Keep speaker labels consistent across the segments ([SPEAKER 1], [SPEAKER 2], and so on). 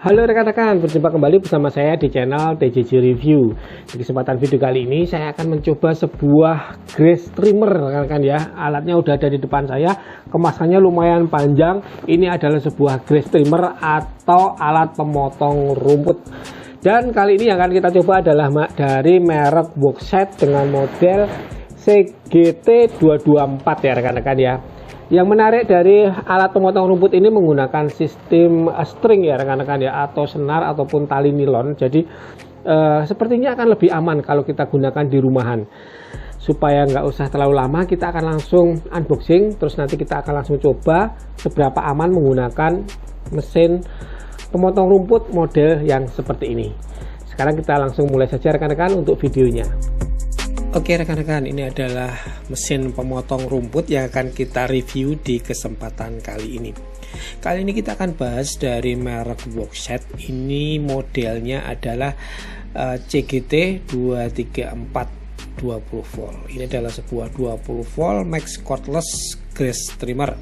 [SPEAKER 1] Halo rekan-rekan, berjumpa kembali bersama saya di channel TJJ Review. Di kesempatan video kali ini saya akan mencoba sebuah grass trimmer rekan-rekan ya. Alatnya udah ada di depan saya, kemasannya lumayan panjang. Ini adalah sebuah grass trimmer atau alat pemotong rumput. Dan kali ini yang akan kita coba adalah dari merek Workset dengan model CGT224 ya rekan-rekan ya. Yang menarik dari alat pemotong rumput ini menggunakan sistem string ya rekan-rekan ya, atau senar ataupun tali nilon. Jadi sepertinya akan lebih aman kalau kita gunakan di rumahan. Supaya nggak usah terlalu lama, kita akan langsung unboxing, terus nanti kita akan langsung coba seberapa aman menggunakan mesin pemotong rumput model yang seperti ini. Sekarang kita langsung mulai saja rekan-rekan untuk videonya. Oke rekan-rekan, ini adalah mesin pemotong rumput yang akan kita review di kesempatan kali ini. Kali ini kita akan bahas dari merek Workset. Ini modelnya adalah CGT234 20 volt. Ini adalah sebuah 20 volt max cordless grass trimmer.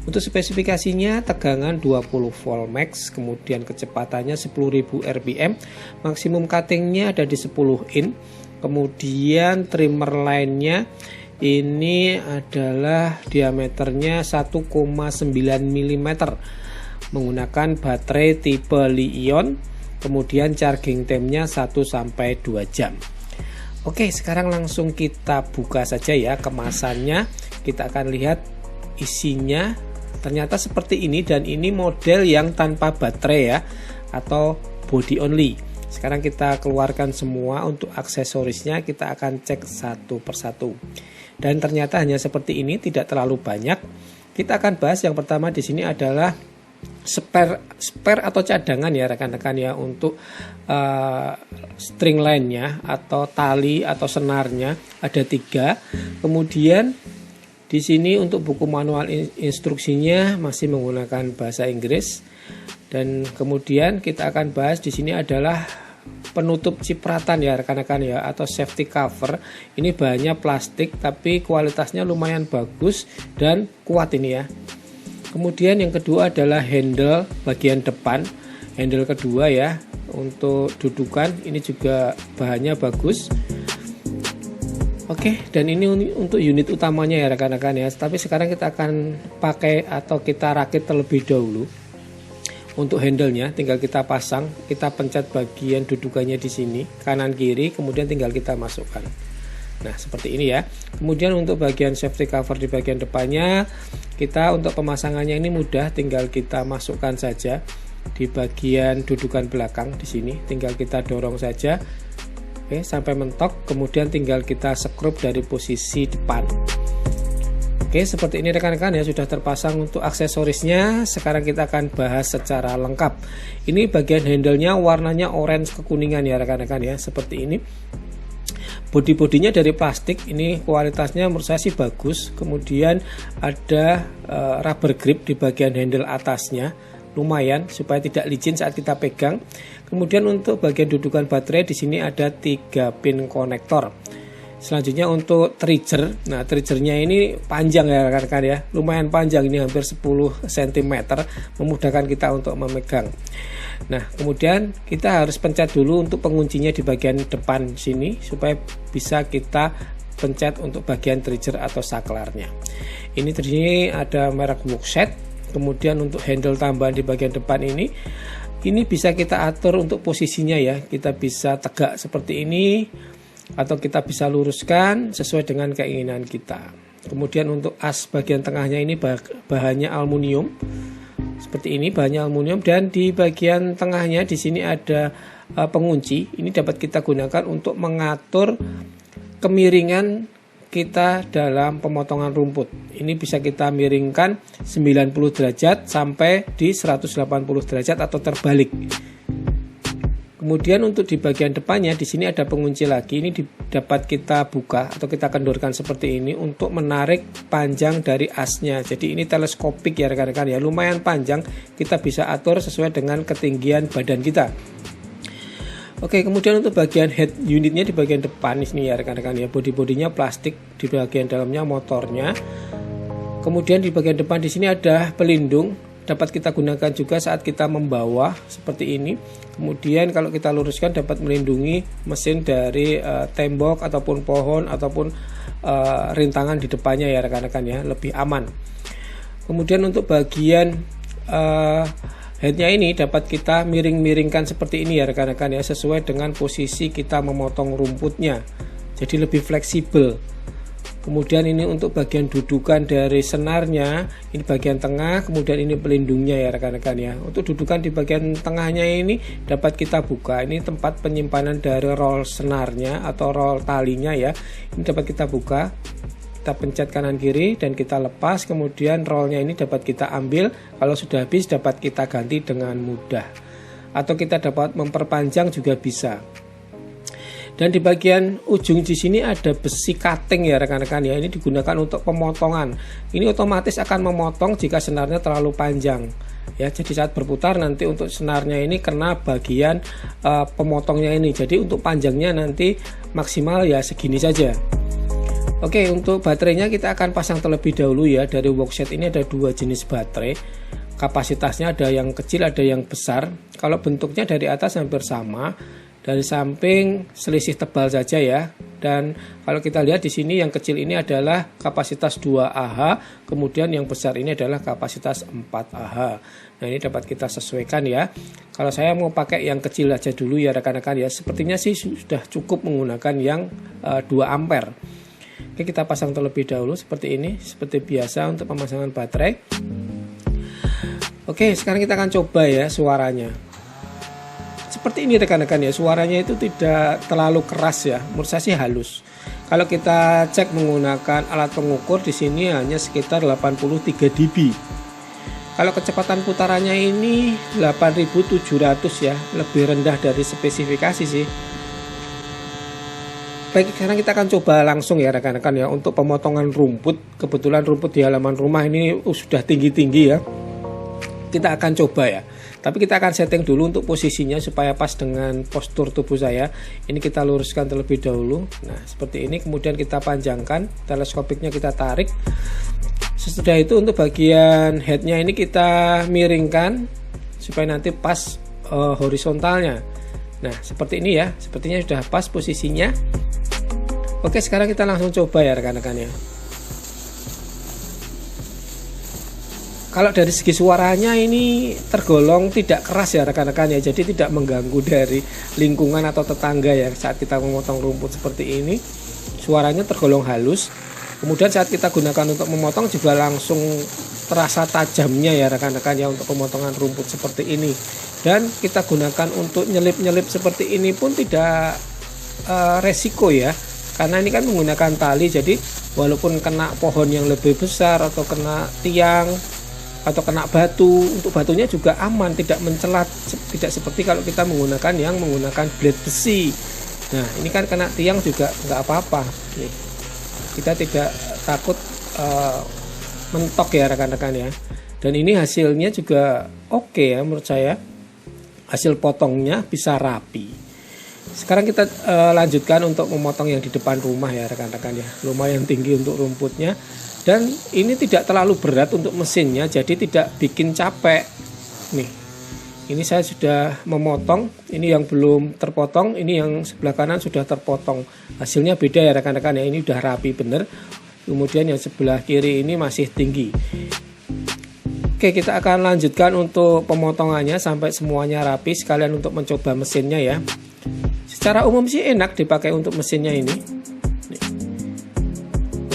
[SPEAKER 1] Untuk spesifikasinya tegangan 20 volt max, kemudian kecepatannya 10.000 rpm, maksimum cuttingnya ada di 10 in. Kemudian trimmer lainnya ini adalah diameternya 1,9 mm menggunakan baterai tipe Li-ion, kemudian charging time-nya 1-2 jam. Oke, sekarang langsung kita buka saja ya kemasannya. Kita akan lihat isinya. Ternyata seperti ini, dan ini model yang tanpa baterai ya, atau body only. Sekarang kita keluarkan semua. Untuk aksesorisnya kita akan cek satu persatu. Dan ternyata hanya seperti ini, tidak terlalu banyak. Kita akan bahas yang pertama di sini adalah spare atau cadangan ya rekan-rekan ya, untuk string line-nya atau tali atau senarnya ada 3. Kemudian di sini untuk buku manual instruksinya masih menggunakan bahasa Inggris. Dan kemudian kita akan bahas di sini adalah penutup cipratan ya rekan-rekan ya, atau safety cover. Ini bahannya plastik tapi kualitasnya lumayan bagus dan kuat ini ya. Kemudian yang kedua adalah handle bagian depan, handle kedua ya, untuk dudukan. Ini juga bahannya bagus. Oke, dan ini untuk unit utamanya ya rekan-rekan ya. Tapi sekarang kita akan pakai atau kita rakit terlebih dahulu. Untuk handle-nya tinggal kita pasang, kita pencet bagian dudukannya di sini, kanan kiri, kemudian tinggal kita masukkan. Nah, seperti ini ya. Kemudian untuk bagian safety cover di bagian depannya, kita untuk pemasangannya ini mudah, tinggal kita masukkan saja di bagian dudukan belakang di sini, tinggal kita dorong saja. Oke, sampai mentok, kemudian tinggal kita skrup dari posisi depan. Oke, seperti ini rekan-rekan ya, sudah terpasang. Untuk aksesorisnya sekarang kita akan bahas secara lengkap. Ini bagian handle-nya warnanya orange kekuningan ya rekan-rekan ya, seperti ini. Bodi-bodinya dari plastik, ini kualitasnya menurut saya sih bagus. Kemudian ada rubber grip di bagian handle atasnya, lumayan supaya tidak licin saat kita pegang. Kemudian untuk bagian dudukan baterai di sini ada 3 pin konektor. Selanjutnya untuk trigger. Nah, triggernya ini panjang ya rekan-rekan ya, lumayan panjang, ini hampir 10 cm, memudahkan kita untuk memegang. Nah, kemudian kita harus pencet dulu untuk penguncinya di bagian depan sini supaya bisa kita pencet untuk bagian trigger atau saklarnya. Ini di sini ada merek Workset. Kemudian untuk handle tambahan di bagian depan ini bisa kita atur untuk posisinya ya. Kita bisa tegak seperti ini, atau kita bisa luruskan sesuai dengan keinginan kita. Kemudian untuk as bagian tengahnya ini bahannya aluminium. Seperti ini bahannya aluminium, dan di bagian tengahnya di sini ada pengunci. Ini dapat kita gunakan untuk mengatur kemiringan kita dalam pemotongan rumput. Ini bisa kita miringkan 90 derajat sampai di 180 derajat atau terbalik. Kemudian untuk di bagian depannya di sini ada pengunci lagi. Ini dapat kita buka atau kita kendorkan seperti ini untuk menarik panjang dari asnya. Jadi ini teleskopik ya rekan-rekan ya, lumayan panjang. Kita bisa atur sesuai dengan ketinggian badan kita. Oke, kemudian untuk bagian head unitnya di bagian depan ini ya rekan-rekan ya, bodi-bodinya plastik, di bagian dalamnya motornya. Kemudian di bagian depan di sini ada pelindung dapat kita gunakan juga saat kita membawa seperti ini. Kemudian kalau kita luruskan dapat melindungi mesin dari tembok ataupun pohon ataupun rintangan di depannya ya rekan-rekan ya, lebih aman. Kemudian untuk bagian headnya ini dapat kita miring-miringkan seperti ini ya rekan-rekan ya, sesuai dengan posisi kita memotong rumputnya, jadi lebih fleksibel. Kemudian ini untuk bagian dudukan dari senarnya, ini bagian tengah, kemudian ini pelindungnya ya rekan-rekan ya. Untuk dudukan di bagian tengahnya ini dapat kita buka, ini tempat penyimpanan dari roll senarnya atau roll talinya ya. Ini dapat kita buka, kita pencet kanan kiri dan kita lepas, kemudian rollnya ini dapat kita ambil, kalau sudah habis dapat kita ganti dengan mudah. Atau kita dapat memperpanjang juga bisa. Dan di bagian ujung di sini ada besi cutting ya rekan-rekan ya. Ini digunakan untuk pemotongan. Ini otomatis akan memotong jika senarnya terlalu panjang. Ya, jadi saat berputar nanti untuk senarnya ini kena bagian pemotongnya ini. Jadi untuk panjangnya nanti maksimal ya segini saja. Oke, untuk baterainya kita akan pasang terlebih dahulu ya. Dari workset ini ada dua jenis baterai. Kapasitasnya ada yang kecil, ada yang besar. Kalau bentuknya dari atas hampir sama. Dari samping selisih tebal saja ya. Dan kalau kita lihat di sini yang kecil ini adalah kapasitas 2 Ah, kemudian yang besar ini adalah kapasitas 4 Ah. Nah, ini dapat kita sesuaikan ya. Kalau saya mau pakai yang kecil aja dulu ya rekan-rekan ya. Sepertinya sih sudah cukup menggunakan yang 2 ampere. Oke, kita pasang terlebih dahulu seperti ini, seperti biasa untuk pemasangan baterai. Oke, sekarang kita akan coba ya suaranya. Seperti ini rekan-rekan ya, suaranya itu tidak terlalu keras ya, menurut saya sih halus. Kalau kita cek menggunakan alat pengukur di sini hanya sekitar 83 dB. Kalau kecepatan putarannya ini 8700 ya, lebih rendah dari spesifikasi sih. Baik, sekarang kita akan coba langsung ya rekan-rekan ya untuk pemotongan rumput. Kebetulan rumput di halaman rumah ini sudah tinggi-tinggi ya. Kita akan coba ya. Tapi kita akan setting dulu untuk posisinya supaya pas dengan postur tubuh saya. Ini kita luruskan terlebih dahulu. Nah, seperti ini. Kemudian kita panjangkan, teleskopiknya kita tarik. Sesudah itu untuk bagian headnya ini kita miringkan supaya nanti pas horizontalnya. Nah, seperti ini ya. Sepertinya sudah pas posisinya. Oke, sekarang kita langsung coba ya rekan-rekan ya. Kalau dari segi suaranya ini tergolong tidak keras ya rekan-rekan ya, jadi tidak mengganggu dari lingkungan atau tetangga ya saat kita memotong rumput seperti ini. Suaranya tergolong halus. Kemudian saat kita gunakan untuk memotong juga langsung terasa tajamnya ya rekan-rekan ya untuk pemotongan rumput seperti ini. Dan kita gunakan untuk nyelip-nyelip seperti ini pun tidak resiko ya, karena ini kan menggunakan tali, jadi walaupun kena pohon yang lebih besar atau kena tiang atau kena batu, untuk batunya juga aman, tidak mencelat, tidak seperti kalau kita menggunakan yang menggunakan blade besi. Nah, ini kan kena tiang juga nggak apa-apa nih, kita tidak takut mentok ya rekan-rekan ya. Dan ini hasilnya juga oke ya menurut saya, hasil potongnya bisa rapi. Sekarang kita lanjutkan untuk memotong yang di depan rumah ya rekan-rekan ya, lumayan tinggi untuk rumputnya. Dan ini tidak terlalu berat untuk mesinnya, jadi tidak bikin capek. Nih, ini saya sudah memotong. Ini yang belum terpotong, ini yang sebelah kanan sudah terpotong. Hasilnya beda ya rekan-rekan ya, ini udah rapi bener. Kemudian yang sebelah kiri ini masih tinggi. Oke, kita akan lanjutkan untuk pemotongannya sampai semuanya rapi, sekalian untuk mencoba mesinnya ya. Secara umum sih enak dipakai untuk mesinnya ini.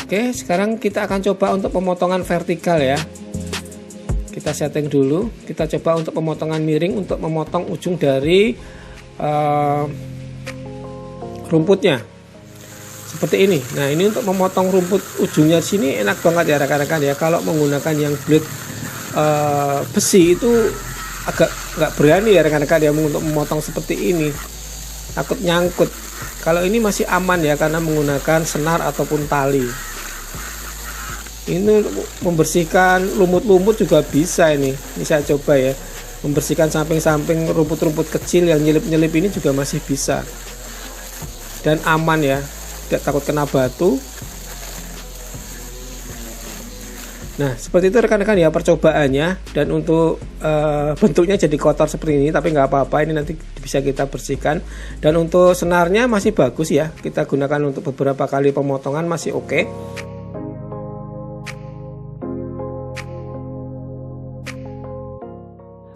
[SPEAKER 1] Oke, sekarang kita akan coba untuk pemotongan vertikal ya. Kita setting dulu. Kita coba untuk pemotongan miring untuk memotong ujung dari rumputnya. Seperti ini. Nah, ini untuk memotong rumput ujungnya sini enak banget ya rekan-rekan ya. Kalau menggunakan yang blade besi itu agak nggak berani ya rekan-rekan ya untuk memotong seperti ini. Takut nyangkut. Kalau ini masih aman ya karena menggunakan senar ataupun tali. Ini membersihkan lumut-lumut juga bisa ini saya coba ya, membersihkan samping-samping rumput-rumput kecil yang nyelip-nyelip ini juga masih bisa dan aman ya, tidak takut kena batu. Nah, seperti itu rekan-rekan ya percobaannya. Dan untuk bentuknya jadi kotor seperti ini, tapi nggak apa-apa, ini nanti bisa kita bersihkan. Dan untuk senarnya masih bagus ya, kita gunakan untuk beberapa kali pemotongan masih oke.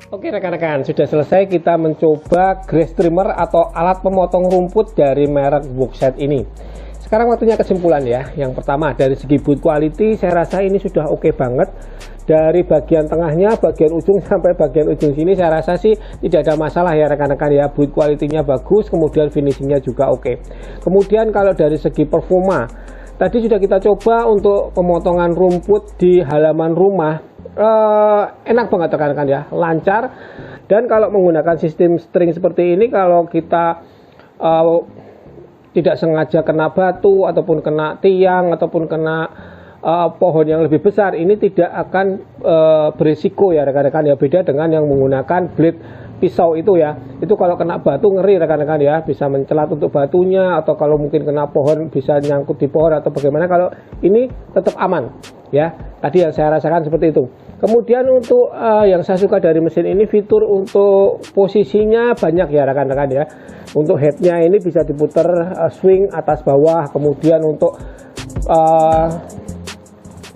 [SPEAKER 1] Oke rekan-rekan, sudah selesai kita mencoba grass trimmer atau alat pemotong rumput dari merek Workset ini. Sekarang waktunya kesimpulan ya. Yang pertama, dari segi build quality saya rasa ini sudah oke banget. Dari bagian tengahnya, bagian ujung sampai bagian ujung sini saya rasa sih tidak ada masalah ya rekan-rekan ya. Build quality-nya bagus, kemudian finishingnya juga oke. Kemudian kalau dari segi performa, tadi sudah kita coba untuk pemotongan rumput di halaman rumah. Enak banget rekan-rekan ya, lancar. Dan kalau menggunakan sistem string seperti ini, kalau kita tidak sengaja kena batu ataupun kena tiang ataupun kena pohon yang lebih besar, ini tidak akan berisiko ya rekan-rekan ya. Beda dengan yang menggunakan blade pisau itu ya, itu kalau kena batu ngeri rekan-rekan ya, bisa mencelat untuk batunya, atau kalau mungkin kena pohon bisa nyangkut di pohon atau bagaimana. Kalau ini tetap aman ya, tadi yang saya rasakan seperti itu. Kemudian untuk yang saya suka dari mesin ini, fitur untuk posisinya banyak ya rekan-rekan ya. Untuk headnya ini bisa diputar swing atas bawah, kemudian untuk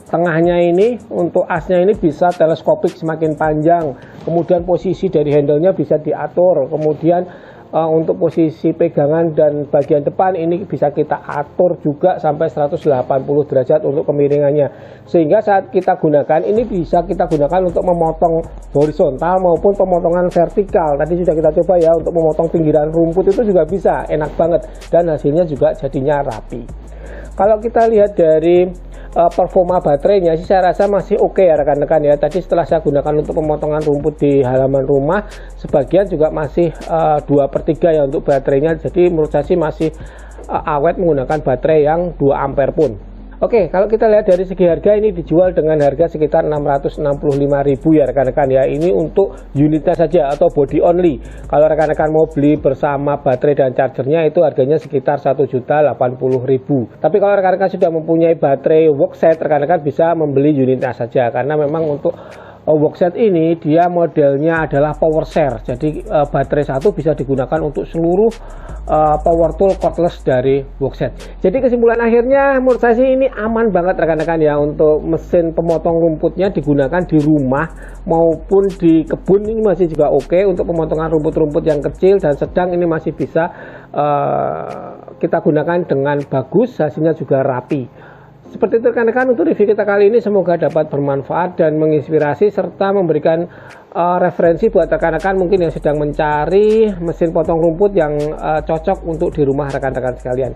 [SPEAKER 1] tengahnya ini, untuk asnya ini bisa teleskopik semakin panjang. Kemudian posisi dari handle-nya bisa diatur. Kemudian untuk posisi pegangan dan bagian depan ini bisa kita atur juga sampai 180 derajat untuk kemiringannya. Sehingga saat kita gunakan ini bisa kita gunakan untuk memotong horizontal maupun pemotongan vertikal. Tadi sudah kita coba ya, untuk memotong pinggiran rumput itu juga bisa, enak banget. Dan hasilnya juga jadinya rapi. Kalau kita lihat dari performa baterainya sih saya rasa masih oke ya rekan-rekan ya. Tadi setelah saya gunakan untuk pemotongan rumput di halaman rumah, sebagian juga masih 2/3 ya untuk baterainya. Jadi menurut saya sih masih awet menggunakan baterai yang 2 ampere pun. Oke, kalau kita lihat dari segi harga, ini dijual dengan harga sekitar 665.000 ya rekan-rekan ya. Ini untuk unitnya saja atau body only. Kalau rekan-rekan mau beli bersama baterai dan chargernya, itu harganya sekitar 1.080.000. Tapi kalau rekan-rekan sudah mempunyai baterai Workset, rekan-rekan bisa membeli unitnya saja, karena memang untuk Workset ini dia modelnya adalah power share. Jadi baterai satu bisa digunakan untuk seluruh power tool cordless dari Workset. Jadi kesimpulan akhirnya menurut saya sih ini aman banget rekan-rekan ya, untuk mesin pemotong rumputnya digunakan di rumah maupun di kebun ini masih juga oke. Untuk pemotongan rumput-rumput yang kecil dan sedang ini masih bisa kita gunakan dengan bagus, hasilnya juga rapi. Seperti itu rekan-rekan untuk review kita kali ini, semoga dapat bermanfaat dan menginspirasi serta memberikan referensi buat rekan-rekan mungkin yang sedang mencari mesin potong rumput yang cocok untuk di rumah rekan-rekan sekalian.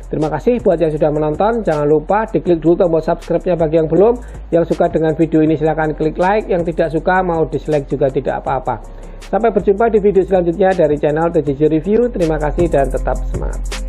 [SPEAKER 1] Terima kasih buat yang sudah menonton, jangan lupa diklik dulu tombol subscribe-nya bagi yang belum. Yang suka dengan video ini silahkan klik like, yang tidak suka mau dislike juga tidak apa-apa. Sampai berjumpa di video selanjutnya dari channel TJJ Review. Terima kasih dan tetap semangat.